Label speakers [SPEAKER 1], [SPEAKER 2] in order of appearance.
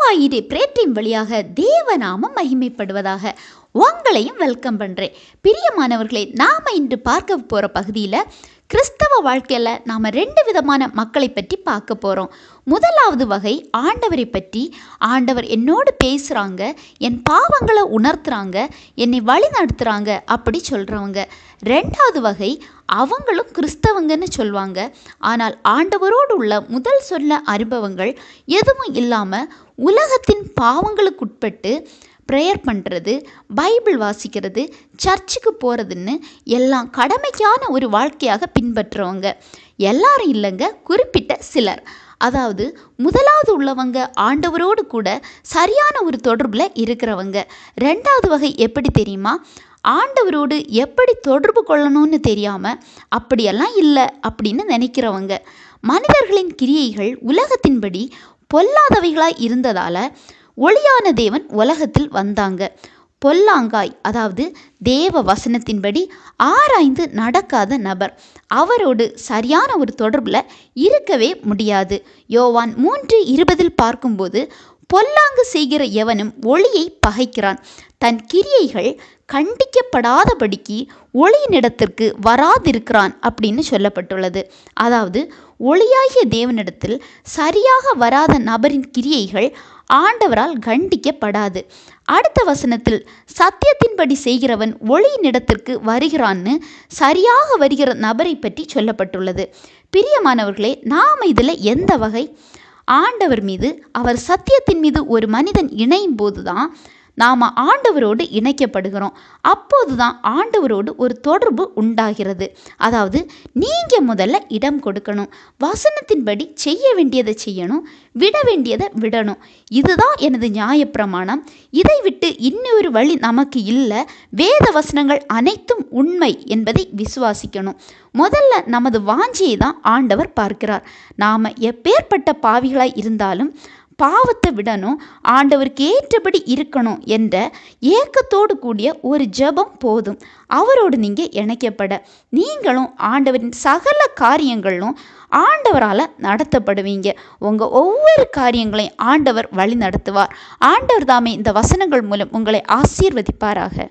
[SPEAKER 1] வாயிலே பிரேட்டின் வழியாக தேவநாமம் மகிமைப்படுவதாக. உங்களையும் வெல்கம் பண்ணுறேன். பிரியமானவர்களே, நாம் இன்று பார்க்க போகிற பகுதியில் கிறிஸ்தவ வாழ்க்கையில் நாம் 2 விதமான மக்களை பற்றி பார்க்க போகிறோம். முதலாவது வகை ஆண்டவரை பற்றி. ஆண்டவர் என்னோடு பேசுகிறாங்க, என் பாவங்களை உணர்த்துறாங்க, என்னை வழி நடத்துகிறாங்க அப்படி சொல்கிறவங்க. 2வது வகை அவங்களும் கிறிஸ்தவங்கன்னு சொல்லுவாங்க, ஆனால் ஆண்டவரோடு உள்ள முதல் சொன்ன அனுபவங்கள் எதுவும் இல்லாமல் உலகத்தின் பாவங்களுக்குட்பட்டு ப்ரேயர் பண்ணுறது, பைபிள் வாசிக்கிறது, சர்ச்சுக்கு போகிறதுன்னு எல்லாம் கடமைக்கான ஒரு வாழ்க்கையாக பின்பற்றுறவங்க. எல்லாரும் இல்லைங்க, குறிப்பிட்ட சிலர். அதாவது முதலாவது உள்ளவங்க ஆண்டவரோடு கூட சரியான ஒரு தொடர்பில் இருக்கிறவங்க. 2வது வகை எப்படி தெரியுமா? ஆண்டவரோடு எப்படி தொடர்பு கொள்ளணும்னு தெரியாமல் அப்படியெல்லாம் இல்லை அப்படின்னு நினைக்கிறவங்க. மனிதர்களின் கிரியைகள் உலகத்தின்படி பொல்லாதவைகளாய் இருந்ததால் ஒளியான தேவன் உலகத்தில் வந்தாங்க. பொல்லாங்காய், அதாவது தேவ வசனத்தின்படி ஆராய்ந்து நடக்காத நபர் அவரோடு சரியான ஒரு தொடர்பில் இருக்கவே முடியாது. யோவான் 3:20 பார்க்கும்போது, பொல்லாங்கு செய்கிற எவனும் ஒளியை பகைக்கிறான், தன் கிரியைகள் கண்டிக்கப்படாதபடிக்கு ஒளியினிடத்திற்கு வராதிருக்கிறான் அப்படின்னு சொல்லப்பட்டுள்ளது. அதாவது ஒளியாகிய தேவனிடத்தில் சரியாக வராத நபரின் கிரியைகள் ஆண்டவரால் கண்டிக்கப்படாது. அடுத்த வசனத்தில் சத்தியத்தின்படி செய்கிறவன் ஒளியினிடத்திற்கு வருகிறான்னு சரியாக வருகிற நபரை பற்றி சொல்லப்பட்டுள்ளது. பிரியமானவர்களே, நாம் இதில் எந்த வகை? ஆண்டவர் மீது, அவர் சத்தியத்தின் மீது ஒரு மனிதன் இணையும் போது தான் நாம் ஆண்டவரோடு இணைக்கப்படுகிறோம். அப்போது தான் ஆண்டவரோடு ஒரு தொடர்பு உண்டாகிறது. அதாவது நீங்கள் முதல்ல இடம் கொடுக்கணும், வசனத்தின்படி செய்ய வேண்டியதை செய்யணும், விட வேண்டியதை விடணும். இதுதான் எனது நியாயப்பிரமாணம். இதை விட்டு இன்னொரு வழி நமக்கு இல்லை. வேத வசனங்கள் அனைத்தும் உண்மை என்பதை விசுவாசிக்கணும். முதல்ல நமது வாஞ்சியை தான் ஆண்டவர் பார்க்கிறார். நாம் எப்பேற்பட்ட பாவிகளாய் இருந்தாலும் பாவத்தை விடணும், ஆண்டவருக்கு ஏற்றபடி இருக்கணும் என்ற ஏக்கத்தோடு கூடிய ஒரு ஜெபம் போதும். அவரோடு நீங்கள் இணைக்கப்பட நீங்களும் ஆண்டவரின் சகல காரியங்களும் ஆண்டவரால் நடத்தப்படுவீங்க. உங்கள் ஒவ்வொரு காரியங்களையும் ஆண்டவர் வழி நடத்துவார். ஆண்டவர் தாமே இந்த வசனங்கள் மூலம் உங்களை ஆசீர்வதிப்பாராக.